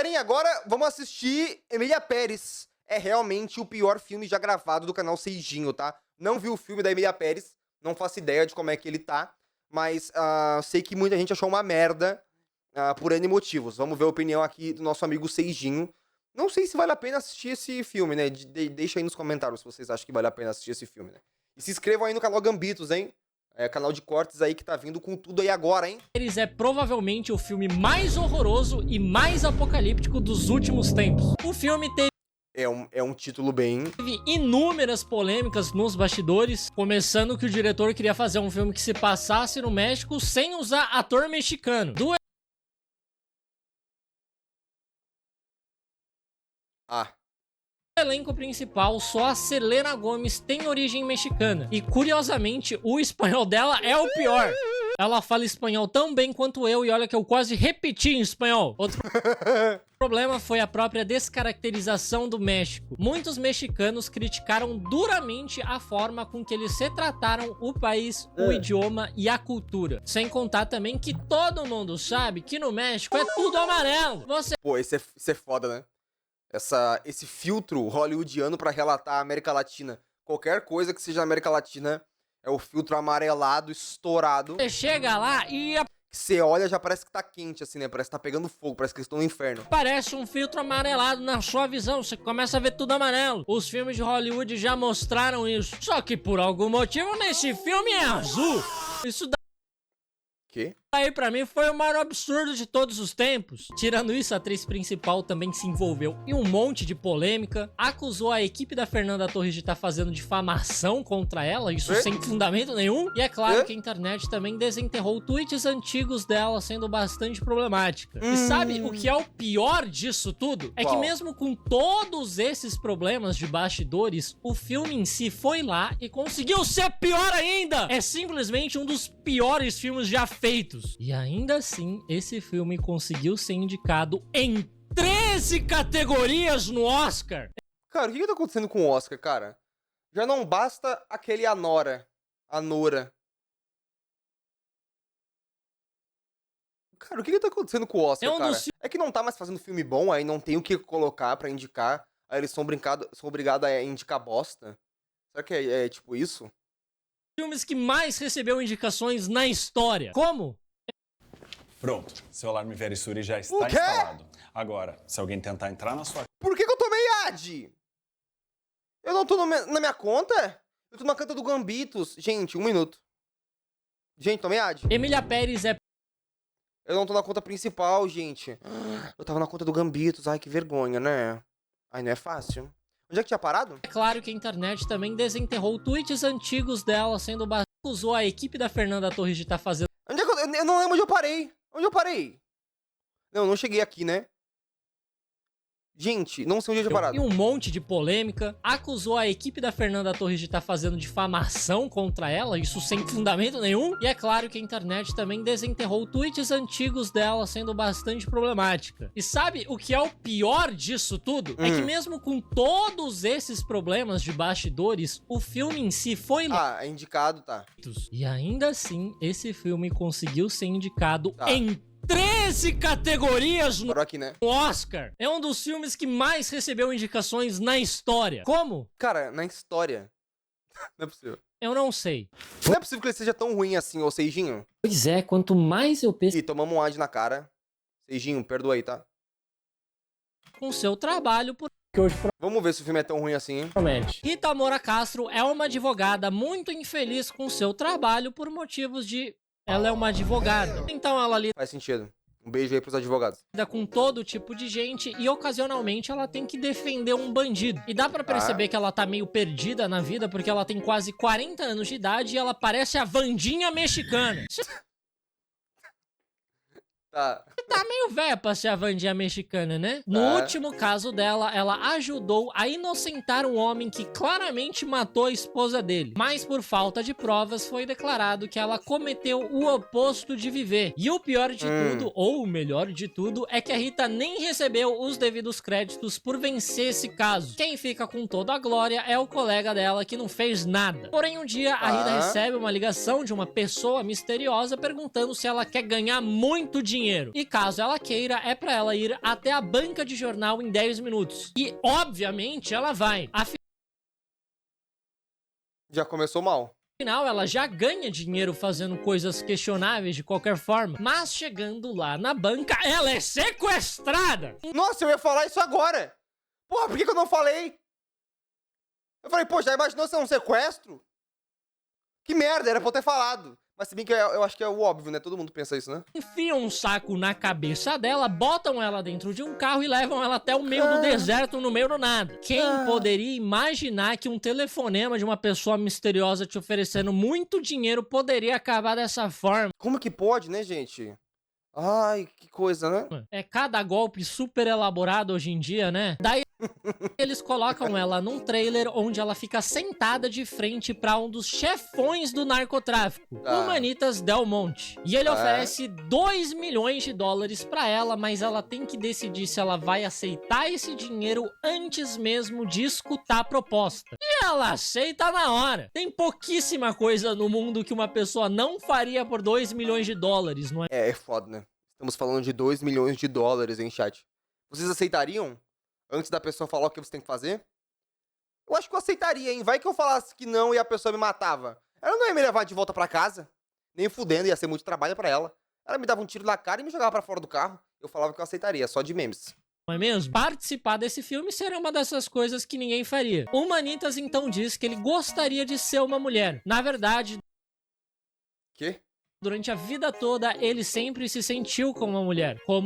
Galerinha, agora vamos assistir Emília Pérez. É realmente o pior filme já gravado do canal Seijinho, tá? Não vi o filme da Emília Pérez, não faço ideia de como é que ele tá, mas sei que muita gente achou uma merda por N motivos. Vamos ver a opinião aqui do nosso amigo Seijinho. Não sei se vale a pena assistir esse filme, né? Deixa aí nos comentários se vocês acham que vale a pena assistir esse filme, né? E se inscrevam aí no canal Gambitos, hein? É canal de cortes aí que tá vindo com tudo aí agora, hein? Eles é provavelmente o filme mais horroroso e mais apocalíptico dos últimos tempos. O filme teve É um título bem... inúmeras polêmicas nos bastidores, começando que o diretor queria fazer um filme que se passasse no México sem usar ator mexicano. O elenco principal, só a Selena Gomez tem origem mexicana. E curiosamente, o espanhol dela é o pior. Ela fala espanhol tão bem quanto eu, e olha que eu quase repeti em espanhol. Outro problema foi a própria descaracterização do México. Muitos mexicanos criticaram duramente a forma com que eles retrataram o país, o idioma e a cultura. Sem contar também que todo mundo sabe que no México é tudo amarelo. Pô, isso é foda, né? Esse filtro hollywoodiano pra relatar a América Latina. Qualquer coisa que seja na América Latina é o filtro amarelado, estourado. Você chega lá e Você olha, já parece que tá quente, assim, né? Parece que tá pegando fogo, parece que eles estão no inferno. parece um filtro amarelado na sua visão. Você começa a ver tudo amarelo. Os filmes de Hollywood já mostraram isso. Só que por algum motivo nesse filme é azul. Isso Quê? daí pra mim foi o maior absurdo de todos os tempos. Tirando isso, a atriz principal também se envolveu em um monte de polêmica, acusou a equipe da Fernanda Torres de estar fazendo difamação contra ela, isso sem fundamento nenhum. E é claro que a internet também desenterrou tweets antigos dela, sendo bastante problemática. E sabe o que é o pior disso tudo? É que Qual? mesmo com todos esses problemas de bastidores, o filme em si foi lá e conseguiu ser pior ainda! É simplesmente um dos piores filmes já feitos. E ainda assim, esse filme conseguiu ser indicado em 13 categorias no Oscar. Cara, o que tá acontecendo com o Oscar, cara? Já não basta aquele Anora. Cara, o que tá acontecendo com o Oscar, É um cara? dos É que não tá mais fazendo filme bom, aí não tem o que colocar pra indicar. Aí eles são obrigados a indicar bosta. Será que é tipo isso? filmes que mais recebeu indicações na história. Como? Pronto, seu alarme Verisuri já está O quê? instalado. Agora, se alguém tentar entrar na sua Por que eu tomei ad? Eu não tô na minha conta? Eu tô na conta do Gambitos. Gente, 1 minuto. Gente, tomei ad. Emília Pérez é Eu não tô na conta principal, gente. Eu tava na conta do Gambitos. Ai, que vergonha, né? Ai, não é fácil. Onde é que tinha parado? claro que a internet também desenterrou tweets antigos dela, sendo acusou a equipe da Fernanda Torres de estar fazendo Onde é que eu não lembro onde eu parei. Onde eu parei? Não, não cheguei aqui, né? Gente, não sei onde eu tinha parado. e um monte de polêmica, acusou a equipe da Fernanda Torres de estar fazendo difamação contra ela, isso sem fundamento nenhum. E é claro que a internet também desenterrou tweets antigos dela, sendo bastante problemática. E sabe o que é o pior disso tudo? É que mesmo com todos esses problemas de bastidores, o filme em si foi Ah, é indicado, tá. e ainda assim, esse filme conseguiu ser indicado Tá. em 13 categorias no Parou aqui, né? Oscar. É um dos filmes que mais recebeu indicações na história. Como? Cara, na história. Não é possível. Eu não sei. Não é possível que ele seja tão ruim assim, ô Seijinho. Pois é, quanto mais eu penso Ih, tomamos um ad na cara. Seijinho, perdoa aí, tá? com seu trabalho, por Vamos ver se o filme é tão ruim assim, hein? promete. Rita Moura Castro é uma advogada muito infeliz com seu trabalho por motivos de... Ela é uma advogada. Então ela lida Faz sentido. Um beijo aí pros advogados. com todo tipo de gente e ocasionalmente ela tem que defender um bandido. E dá pra perceber que ela tá meio perdida na vida porque ela tem quase 40 anos de idade e ela parece a Wandinha mexicana. Tá. Tá meio velha pra ser a Wandinha mexicana, né? No último caso dela, ela ajudou a inocentar um homem que claramente matou a esposa dele. Mas por falta de provas, foi declarado que ela cometeu o oposto de viver. E o pior de tudo, ou o melhor de tudo, é que a Rita nem recebeu os devidos créditos por vencer esse caso. Quem fica com toda a glória é o colega dela que não fez nada. Porém, um dia, a Rita recebe uma ligação de uma pessoa misteriosa perguntando se ela quer ganhar muito dinheiro dinheiro. E caso ela queira, é pra ela ir até a banca de jornal em 10 minutos. E, obviamente, ela vai. Já começou mal. Afinal, ela já ganha dinheiro fazendo coisas questionáveis de qualquer forma. Mas chegando lá na banca, ela é sequestrada. Nossa, eu ia falar isso agora. Porra, por que eu não falei? Eu falei, pô, já imaginou se é um sequestro? Que merda, era pra eu ter falado. Mas se bem que eu acho que é o óbvio, né? Todo mundo pensa isso, né? Enfiam um saco na cabeça dela, botam ela dentro de um carro e levam ela até o meio do deserto, no meio do nada. Quem poderia imaginar que um telefonema de uma pessoa misteriosa te oferecendo muito dinheiro poderia acabar dessa forma? Como que pode, né, gente? Ai, que coisa, né? É cada golpe super elaborado hoje em dia, né? Daí eles colocam ela num trailer onde ela fica sentada de frente pra um dos chefões do narcotráfico, o Manitas Del Monte. E ele oferece 2 milhões de dólares pra ela, mas ela tem que decidir se ela vai aceitar esse dinheiro antes mesmo de escutar a proposta. E ela aceita na hora. Tem pouquíssima coisa no mundo que uma pessoa não faria por 2 milhões de dólares, não é? É foda, né? Estamos falando de 2 milhões de dólares, hein, chat? Vocês aceitariam? Antes da pessoa falar o que você tem que fazer? Eu acho que eu aceitaria, hein? Vai que eu falasse que não e a pessoa me matava. Ela não ia me levar de volta pra casa. Nem fudendo, ia ser muito trabalho pra ela. Ela me dava um tiro na cara e me jogava pra fora do carro. Eu falava que eu aceitaria, só de memes. Não é mesmo? Participar desse filme seria uma dessas coisas que ninguém faria. O Manitas então diz que ele gostaria de ser uma mulher. Na verdade... Quê? Durante a vida toda, ele sempre se sentiu como uma mulher. Como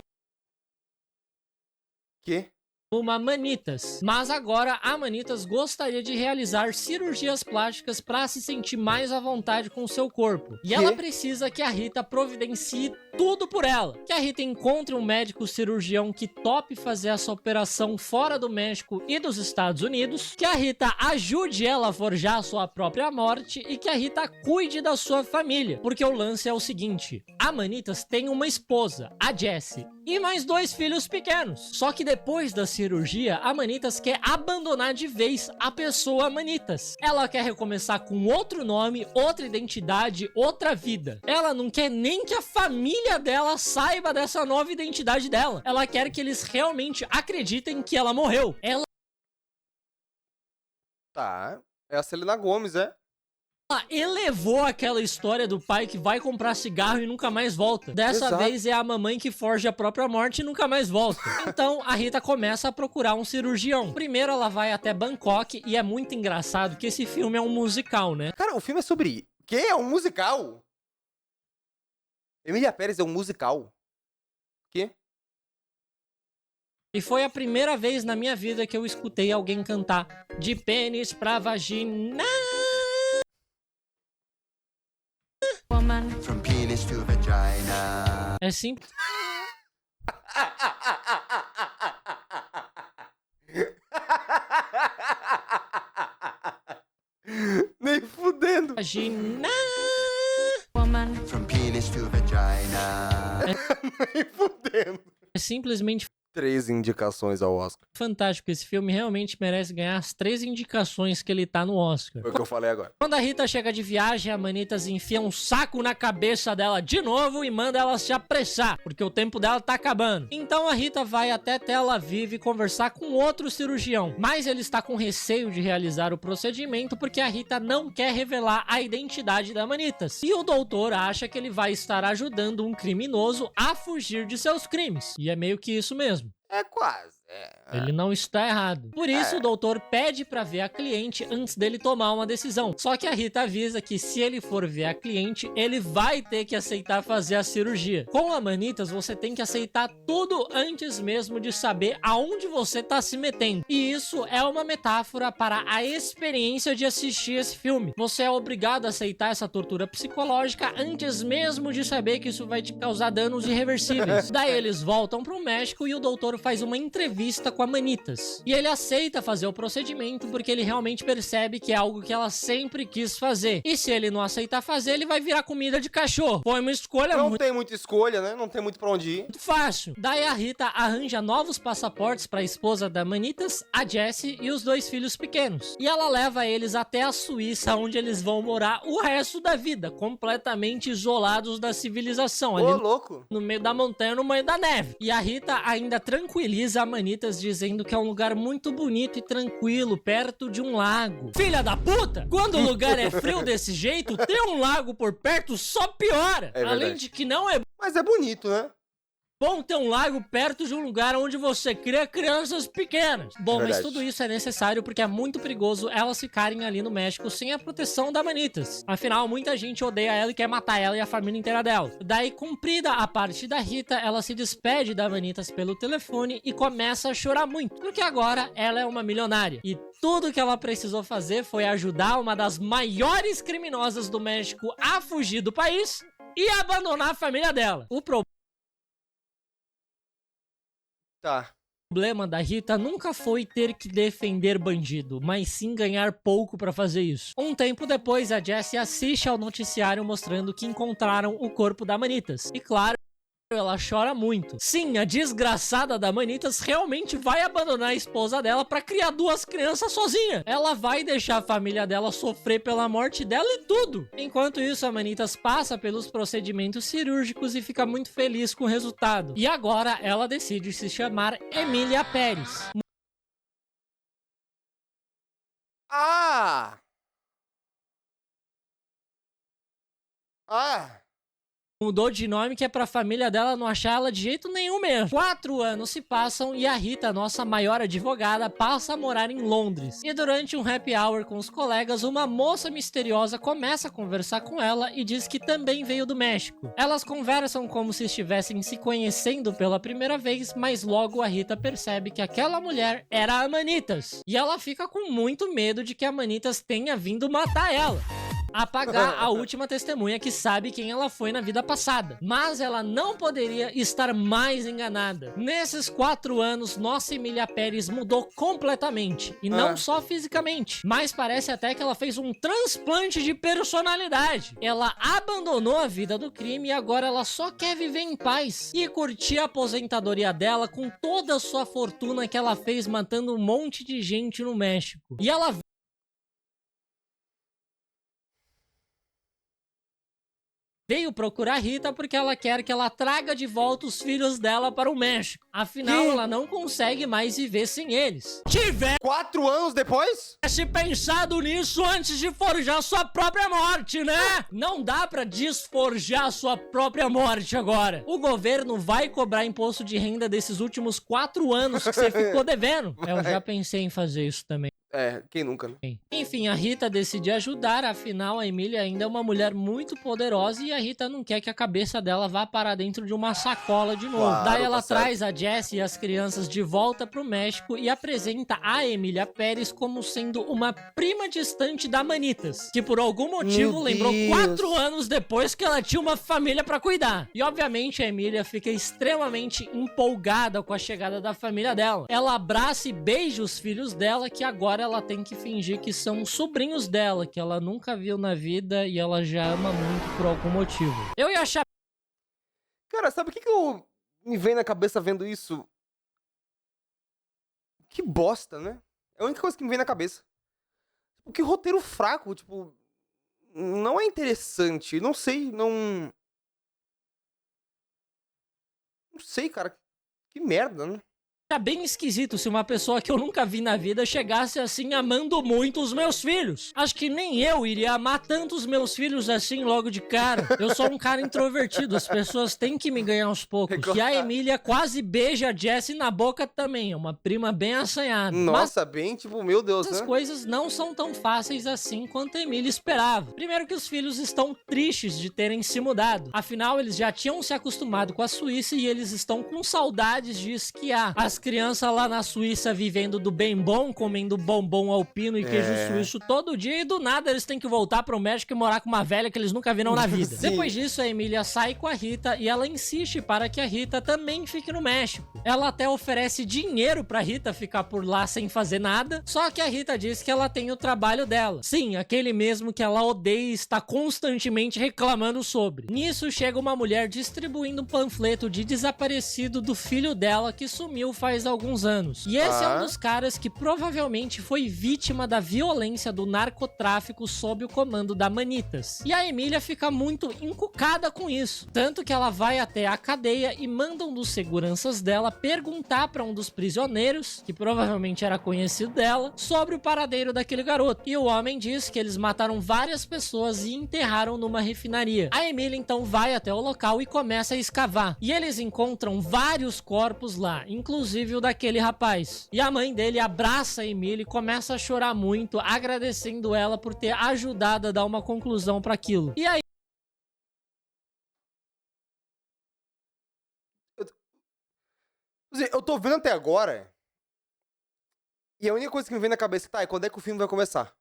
Quê? uma Manitas. Mas agora a Manitas gostaria de realizar cirurgias plásticas para se sentir mais à vontade com o seu corpo. E ela precisa que a Rita providencie tudo por ela. Que a Rita encontre um médico cirurgião que tope fazer essa operação fora do México e dos Estados Unidos. Que a Rita ajude ela a forjar a sua própria morte e que a Rita cuide da sua família. Porque o lance é o seguinte, a Manitas tem uma esposa, a Jessie, e mais 2 filhos pequenos. Só que depois da cirurgia, a Manitas quer abandonar de vez a pessoa Manitas. Ela quer recomeçar com outro nome, outra identidade, outra vida. Ela não quer nem que a família dela saiba dessa nova identidade dela. Ela quer que eles realmente acreditem que ela morreu. Ela Tá. É a Selena Gomez, é? elevou aquela história do pai que vai comprar cigarro e nunca mais volta. Dessa vez é a mamãe que forja a própria morte e nunca mais volta. Então a Rita começa a procurar um cirurgião. Primeiro ela vai até Bangkok e é muito engraçado que esse filme é um musical, né? Cara, o filme é sobre... Quê? É um musical? Emília Pérez é um musical? Quê? E foi a primeira vez na minha vida que eu escutei alguém cantar de pênis pra vagina. From penis to vagina. É simples. Nem fudendo. Vagina. From penis to vagina. Nem fudendo. É simplesmente 3 indicações ao Oscar. fantástico. Esse filme realmente merece ganhar as 3 indicações que ele tá no Oscar. Foi o que eu falei agora. Quando a Rita chega de viagem, a Manitas enfia um saco na cabeça dela de novo e manda ela se apressar, porque o tempo dela tá acabando. Então a Rita vai até Tel Aviv conversar com outro cirurgião, mas ele está com receio de realizar o procedimento porque a Rita não quer revelar a identidade da Manitas. E o doutor acha que ele vai estar ajudando um criminoso a fugir de seus crimes. E é meio que isso mesmo. É quase. Ele não está errado. Por isso, o doutor pede pra ver a cliente antes dele tomar uma decisão. Só que a Rita avisa que se ele for ver a cliente, ele vai ter que aceitar fazer a cirurgia. Com a Manitas, você tem que aceitar tudo antes mesmo de saber aonde você tá se metendo. E isso é uma metáfora para a experiência de assistir esse filme. Você é obrigado a aceitar essa tortura psicológica antes mesmo de saber que isso vai te causar danos irreversíveis. Daí eles voltam pro México e o doutor faz uma entrevista com a Manitas. E ele aceita fazer o procedimento porque ele realmente percebe que é algo que ela sempre quis fazer. E se ele não aceitar fazer, ele vai virar comida de cachorro. Foi uma escolha Não muito tem muita escolha, né? Não tem muito pra onde ir. fácil. Daí a Rita arranja novos passaportes para a esposa da Manitas, a Jessie, e os 2 filhos pequenos. E ela leva eles até a Suíça, onde eles vão morar o resto da vida, completamente isolados da civilização, ali Ô, louco. no meio da montanha, no meio da neve. E a Rita ainda tranquiliza a Manitas, dizendo que é um lugar muito bonito e tranquilo, perto de um lago. Filha da puta! Quando o lugar é frio desse jeito, ter um lago por perto só piora. É verdade. Além de que não é Mas é bonito, né? bom ter um lago perto de um lugar onde você cria crianças pequenas. Bom, mas Verdade. tudo isso é necessário porque é muito perigoso elas ficarem ali no México sem a proteção da Manitas. Afinal, muita gente odeia ela e quer matar ela e a família inteira dela. Daí, cumprida a parte da Rita, ela se despede da Manitas pelo telefone e começa a chorar muito, porque agora ela é uma milionária. E tudo que ela precisou fazer foi ajudar uma das maiores criminosas do México a fugir do país e abandonar a família dela. O Tá. problema da Rita nunca foi ter que defender bandido, mas sim ganhar pouco pra fazer isso. Um tempo depois, a Jessie assiste ao noticiário mostrando que encontraram o corpo da Manitas. E claro, ela chora muito. Sim, a desgraçada da Manitas realmente vai abandonar a esposa dela pra criar 2 crianças sozinha. Ela vai deixar a família dela sofrer pela morte dela e tudo. Enquanto isso, a Manitas passa pelos procedimentos cirúrgicos e fica muito feliz com o resultado. E agora ela decide se chamar Emília Pérez. Ah! Mudou de nome que é pra família dela não achar ela de jeito nenhum mesmo. 4 anos se passam e a Rita, nossa maior advogada, passa a morar em Londres. E durante um happy hour com os colegas, uma moça misteriosa começa a conversar com ela e diz que também veio do México. Elas conversam como se estivessem se conhecendo pela primeira vez, mas logo a Rita percebe que aquela mulher era a Manitas. E ela fica com muito medo de que a Manitas tenha vindo matar ela. Apagar a última testemunha que sabe quem ela foi na vida passada. Mas ela não poderia estar mais enganada. Nesses 4 anos, nossa Emília Pérez mudou completamente. E não só fisicamente, mas parece até que ela fez um transplante de personalidade. Ela abandonou a vida do crime e agora ela só quer viver em paz e curtir a aposentadoria dela com toda a sua fortuna que ela fez matando um monte de gente no México. E ela veio procurar Rita porque ela quer que ela traga de volta os filhos dela para o México. Afinal, ela não consegue mais viver sem eles. Tivesse 4 anos depois? pensado nisso antes de forjar sua própria morte, né? Não dá pra desforjar sua própria morte agora. O governo vai cobrar imposto de renda desses últimos 4 anos que você ficou devendo. Eu já pensei em fazer isso também. É, quem nunca, né? Enfim, a Rita decide ajudar, afinal a Emília ainda é uma mulher muito poderosa e a Rita não quer que a cabeça dela vá parar dentro de uma sacola de novo. Claro, Daí ela tá certo. traz a Jessie e as crianças de volta pro México e apresenta a Emília Pérez como sendo uma prima distante da Manitas, que por algum motivo Meu lembrou Deus. 4 anos depois que ela tinha uma família pra cuidar. E obviamente a Emília fica extremamente empolgada com a chegada da família dela. Ela abraça e beija os filhos dela, que agora ela tem que fingir que são sobrinhos dela, que ela nunca viu na vida e ela já ama muito por algum motivo. Eu ia achar Cara, sabe o que me vem na cabeça vendo isso? Que bosta, né? É a única coisa que me vem na cabeça. Tipo, que roteiro fraco, tipo... Não é interessante. Não sei, não... Não sei, cara. Que merda, né? bem esquisito se uma pessoa que eu nunca vi na vida chegasse assim amando muito os meus filhos. Acho que nem eu iria amar tanto os meus filhos assim logo de cara. Eu sou um cara introvertido, as pessoas têm que me ganhar aos poucos. E a Emília quase beija a Jessie na boca também, é uma prima bem assanhada. Nossa, bem, tipo, meu Deus, Essas né? coisas não são tão fáceis assim quanto a Emília esperava. Primeiro que os filhos estão tristes de terem se mudado. Afinal, eles já tinham se acostumado com a Suíça e eles estão com saudades de esquiar. As as crianças lá na Suíça vivendo do bem bom, comendo bombom alpino e queijo suíço todo dia, e do nada eles têm que voltar pro México e morar com uma velha que eles nunca viram na vida. Sim. Depois disso, a Emília sai com a Rita e ela insiste para que a Rita também fique no México. Ela até oferece dinheiro pra Rita ficar por lá sem fazer nada, só que a Rita diz que ela tem o trabalho dela. Sim, aquele mesmo que ela odeia e está constantemente reclamando sobre. Nisso chega uma mulher distribuindo um panfleto de desaparecido do filho dela que sumiu faz alguns anos. E esse é um dos caras que provavelmente foi vítima da violência do narcotráfico sob o comando da Manitas. E a Emília fica muito encucada com isso, tanto que ela vai até a cadeia e manda um dos seguranças dela perguntar para um dos prisioneiros, que provavelmente era conhecido dela, sobre o paradeiro daquele garoto. E o homem diz que eles mataram várias pessoas e enterraram numa refinaria. A Emília então vai até o local e começa a escavar. E eles encontram vários corpos lá, inclusive o daquele rapaz. E a mãe dele abraça a Emília e começa a chorar muito, agradecendo ela por ter ajudado a dar uma conclusão para aquilo. E aí Eu tô vendo até agora. E a única coisa que me vem na cabeça é quando é que o filme vai começar?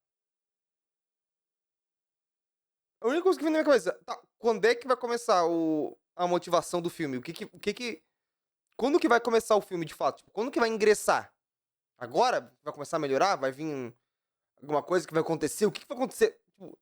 A única coisa que vem na minha cabeça, quando é que vai começar a motivação do filme? Quando que vai começar o filme, de fato? Tipo, quando que vai ingressar? Agora? Vai começar a melhorar? Vai vir alguma coisa que vai acontecer? O que vai acontecer? Tipo,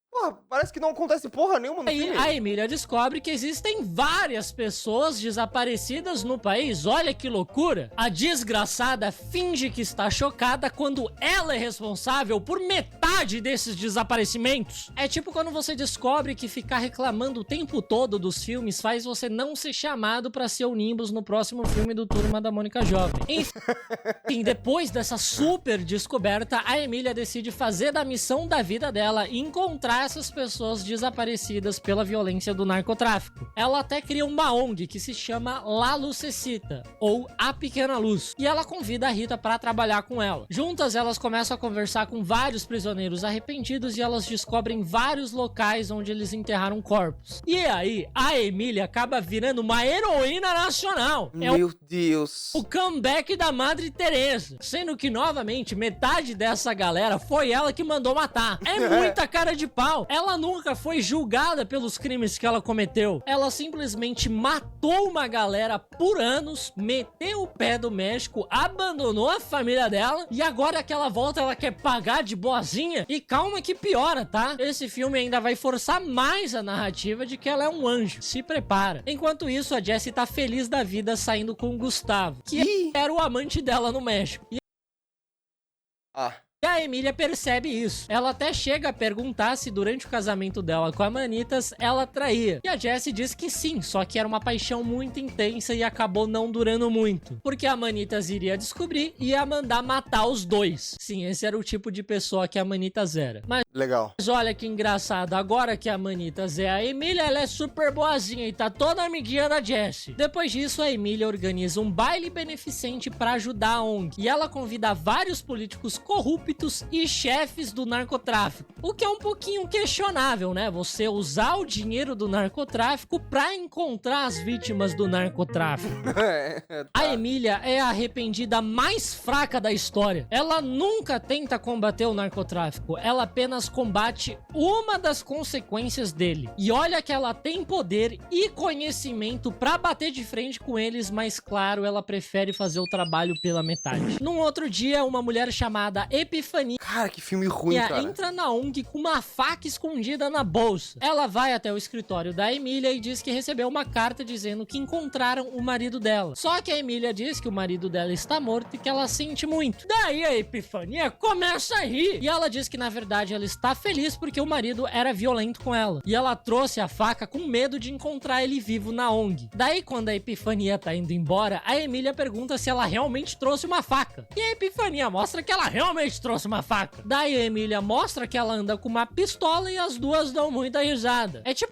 porra, parece que não acontece porra nenhuma no aí filme. a Emília descobre que existem várias pessoas desaparecidas no país. Olha que loucura! A desgraçada finge que está chocada quando ela é responsável por metade desses desaparecimentos. É tipo quando você descobre que ficar reclamando o tempo todo dos filmes faz você não ser chamado pra ser o Nimbus no próximo filme do Turma da Mônica Jovem. Enfim, depois dessa super descoberta, a Emília decide fazer da missão da vida dela encontrar essas pessoas desaparecidas pela violência do narcotráfico. Ela até cria uma ONG que se chama La Lucecita, ou A Pequena Luz, e ela convida a Rita para trabalhar com ela. Juntas, elas começam a conversar com vários prisioneiros arrependidos e elas descobrem vários locais onde eles enterraram corpos. E aí, a Emília acaba virando uma heroína nacional. Meu Deus. O comeback da Madre Teresa, sendo que, novamente, metade dessa galera foi ela que mandou matar. É muita cara de pau. Ela nunca foi julgada pelos crimes que ela cometeu. Ela simplesmente matou uma galera por anos, meteu o pé do México, abandonou a família dela e agora que ela volta, ela quer pagar de boazinha. E calma que piora, tá? Esse filme ainda vai forçar mais a narrativa de que ela é um anjo. Se prepara. Enquanto isso, a Jessie tá feliz da vida saindo com o Gustavo, que era o amante dela no México. E a Emília percebe isso. Ela até chega a perguntar se durante o casamento dela com a Manitas, ela traía. E a Jessie diz que sim, só que era uma paixão muito intensa e acabou não durando muito. Porque a Manitas iria descobrir e ia mandar matar os dois. Sim, esse era o tipo de pessoa que a Manitas era. Mas olha que engraçado, agora que a Manitas é a Emília, ela é super boazinha e tá toda amiguinha da Jessie. Depois disso, a Emília organiza um baile beneficente pra ajudar a ONG. E ela convida vários políticos corruptos e chefes do narcotráfico. O que é um pouquinho questionável, né? Você usar o dinheiro do narcotráfico pra encontrar as vítimas do narcotráfico. A Emília é a arrependida mais fraca da história. Ela nunca tenta combater o narcotráfico. Ela apenas combate uma das consequências dele. E olha que ela tem poder e conhecimento pra bater de frente com eles, mas claro, ela prefere fazer o trabalho pela metade. Num outro dia, uma mulher chamada Epifania Cara, que filme ruim, cara. entra na ONG com uma faca escondida na bolsa. Ela vai até o escritório da Emília e diz que recebeu uma carta dizendo que encontraram o marido dela. Só que a Emília diz que o marido dela está morto e que ela sente muito. Daí a Epifania começa a rir. E ela diz que na verdade ela está feliz porque o marido era violento com ela. E ela trouxe a faca com medo de encontrar ele vivo na ONG. Daí quando a Epifania tá indo embora, a Emília pergunta se ela realmente trouxe uma faca. E a Epifania mostra que ela realmente trouxe uma faca. Daí a Emília mostra que ela anda com uma pistola e as duas dão muita risada. É tipo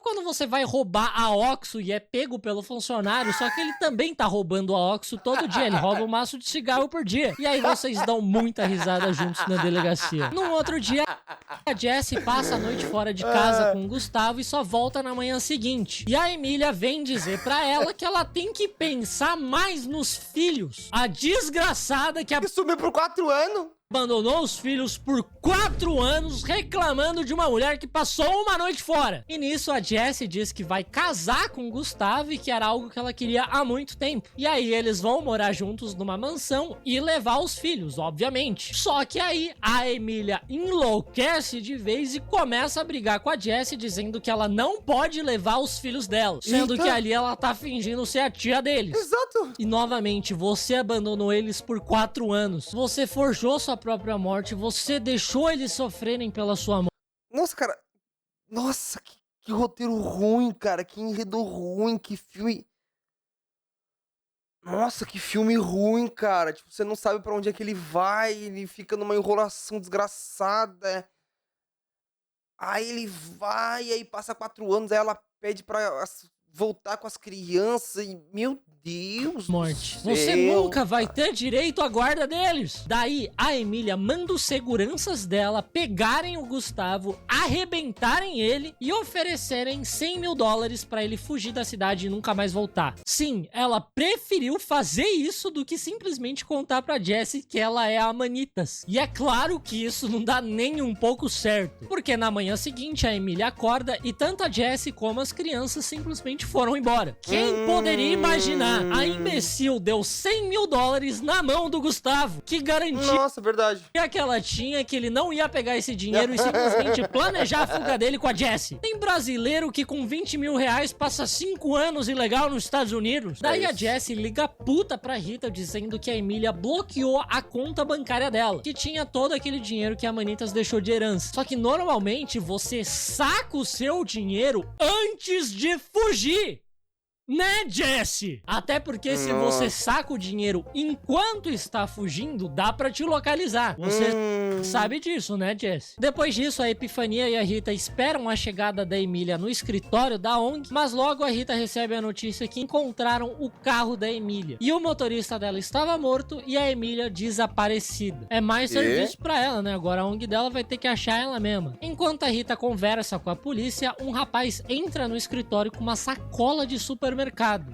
Quando você vai roubar a Oxxo e é pego pelo funcionário, só que ele também tá roubando a Oxxo todo dia, ele rouba um maço de cigarro por dia. E aí vocês dão muita risada juntos na delegacia. Num outro dia, a Jessie passa a noite fora de casa com o Gustavo e só volta na manhã seguinte. E a Emília vem dizer pra ela que ela tem que pensar mais nos filhos. A desgraçada que E sumiu por 4 anos. abandonou os filhos por 4 anos reclamando de uma mulher que passou uma noite fora. E nisso a Jessie diz que vai casar com o Gustavo e que era algo que ela queria há muito tempo. E aí eles vão morar juntos numa mansão e levar os filhos, obviamente. Só que aí a Emília enlouquece de vez e começa a brigar com a Jessie dizendo que ela não pode levar os filhos dela. Sendo Eita. que ali ela tá fingindo ser a tia deles. Exato. E novamente, você abandonou eles por 4 anos. Você forjou sua própria morte. Você deixou eles sofrerem pela sua morte. Nossa, cara. Nossa, que roteiro ruim, cara. Que enredo ruim. Que filme. Nossa, que filme ruim, cara. Tipo, você não sabe pra onde é que ele vai. Ele fica numa enrolação desgraçada. Aí ele vai, aí passa 4 anos. Aí ela pede pra voltar com as crianças. E, meu Deus do Morte. Você céu, nunca vai cara. ter direito à guarda deles. Daí, a Emília manda os seguranças dela pegarem o Gustavo, arrebentarem ele e oferecerem $100 mil pra ele fugir da cidade e nunca mais voltar. Sim, ela preferiu fazer isso do que simplesmente contar pra Jessie que ela é a Manitas. E é claro que isso não dá nem um pouco certo, porque na manhã seguinte a Emília acorda e tanto a Jessie como as crianças simplesmente foram embora. Quem poderia imaginar? A imbecil deu $100 mil na mão do Gustavo, que garantia Nossa, verdade. que ela tinha que ele não ia pegar esse dinheiro e simplesmente planejar a fuga dele com a Jessie. Tem brasileiro que com $20 mil passa 5 anos ilegal nos Estados Unidos. Daí a Jessie liga puta pra Rita dizendo que a Emília bloqueou a conta bancária dela, que tinha todo aquele dinheiro que a Manitas deixou de herança. Só que normalmente você saca o seu dinheiro antes de fugir. Né, Jessie? Até porque se você saca o dinheiro enquanto está fugindo, dá pra te localizar. Você sabe disso, né, Jessie? Depois disso, a Epifania e a Rita esperam a chegada da Emília no escritório da ONG, mas logo a Rita recebe a notícia que encontraram o carro da Emília. E o motorista dela estava morto e a Emília desaparecida. É mais serviço pra ela, né? Agora a ONG dela vai ter que achar ela mesma. Enquanto a Rita conversa com a polícia, um rapaz entra no escritório com uma sacola de supermercado.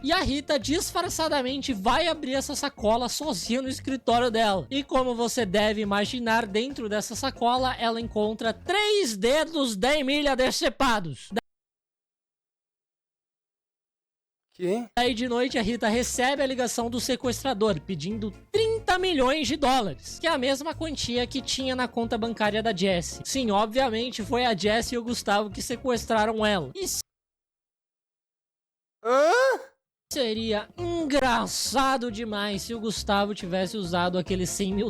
E a Rita disfarçadamente vai abrir essa sacola sozinha no escritório dela. E como você deve imaginar, dentro dessa sacola ela encontra 3 dedos da Emília decepados. Que? Aí de noite a Rita recebe a ligação do sequestrador pedindo $30 milhões, que é a mesma quantia que tinha na conta bancária da Jessie. Sim, obviamente foi a Jessie e o Gustavo que sequestraram ela. E Hã? seria engraçado demais se o Gustavo tivesse usado aqueles $100 mil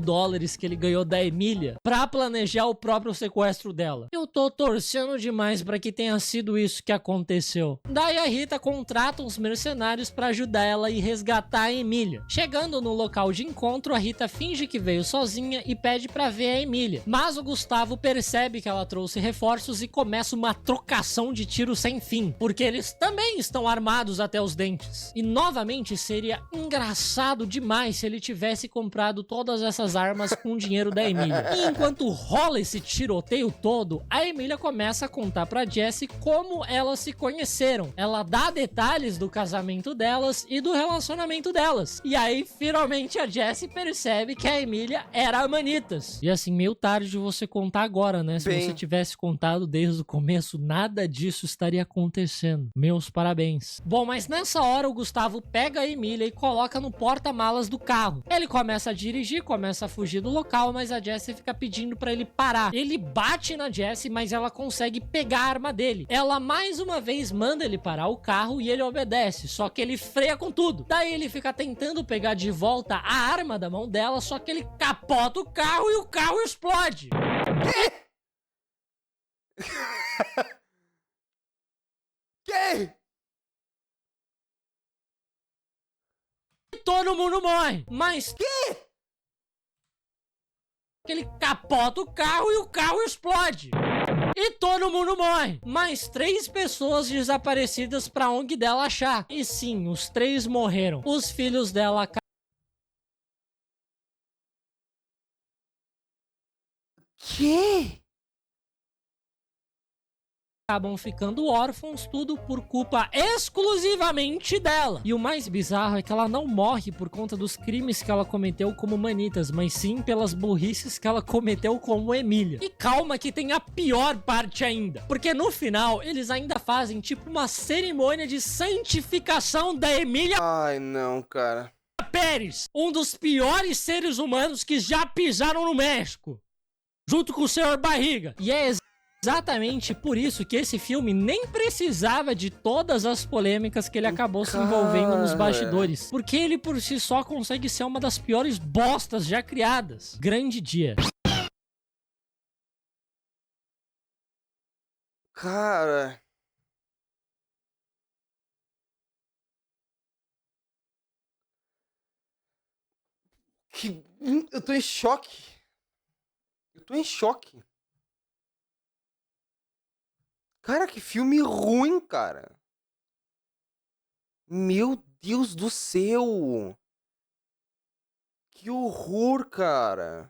que ele ganhou da Emília pra planejar o próprio sequestro dela. Eu tô torcendo demais pra que tenha sido isso que aconteceu. Daí a Rita contrata uns mercenários pra ajudar ela e resgatar a Emília. Chegando no local de encontro, a Rita finge que veio sozinha e pede pra ver a Emília. Mas o Gustavo percebe que ela trouxe reforços e começa uma trocação de tiros sem fim, porque eles também estão armados até os dentes. E novamente seria engraçado demais se ele tivesse comprado todas essas armas com o dinheiro da Emília. E enquanto rola esse tiroteio todo, a Emília começa a contar pra Jessie como elas se conheceram. Ela dá detalhes do casamento delas e do relacionamento delas. E aí, finalmente, a Jessie percebe que a Emília era a Manitas. E assim, meio tarde de você contar agora, né? Se você tivesse contado desde o começo, nada disso estaria acontecendo. Meus parabéns. Bom, mas nessa hora o Gustavo pega a Emília e coloca no porta-malas do carro. Ele começa a dirigir, começa a fugir do local, mas a Jessie fica pedindo pra ele parar. Ele bate na Jessie, mas ela consegue pegar a arma dele. Ela mais uma vez manda ele parar o carro e ele obedece, só que ele freia com tudo. Daí ele fica tentando pegar de volta a arma da mão dela, só que ele capota o carro e o carro explode. Que? Todo mundo morre, mas ele capota o carro e o carro explode. e todo mundo morre. Mais 3 pessoas desaparecidas pra ONG dela achar. E sim, os 3 morreram. Os filhos dela Que? acabam ficando órfãos, tudo por culpa exclusivamente dela. E o mais bizarro é que ela não morre por conta dos crimes que ela cometeu como manitas, mas sim pelas burrices que ela cometeu como Emília. E calma que tem a pior parte ainda, porque no final eles ainda fazem tipo uma cerimônia de santificação da Emília Ai, não, cara. Pérez, um dos piores seres humanos que já pisaram no México, junto com o Sr. Barriga. E é exatamente por isso que esse filme nem precisava de todas as polêmicas que ele acabou se envolvendo nos bastidores, porque ele por si só consegue ser uma das piores bostas já criadas. Grande dia. Cara. Eu tô em choque. Eu tô em choque. Cara, que filme ruim, cara. Meu Deus do céu. Que horror, cara.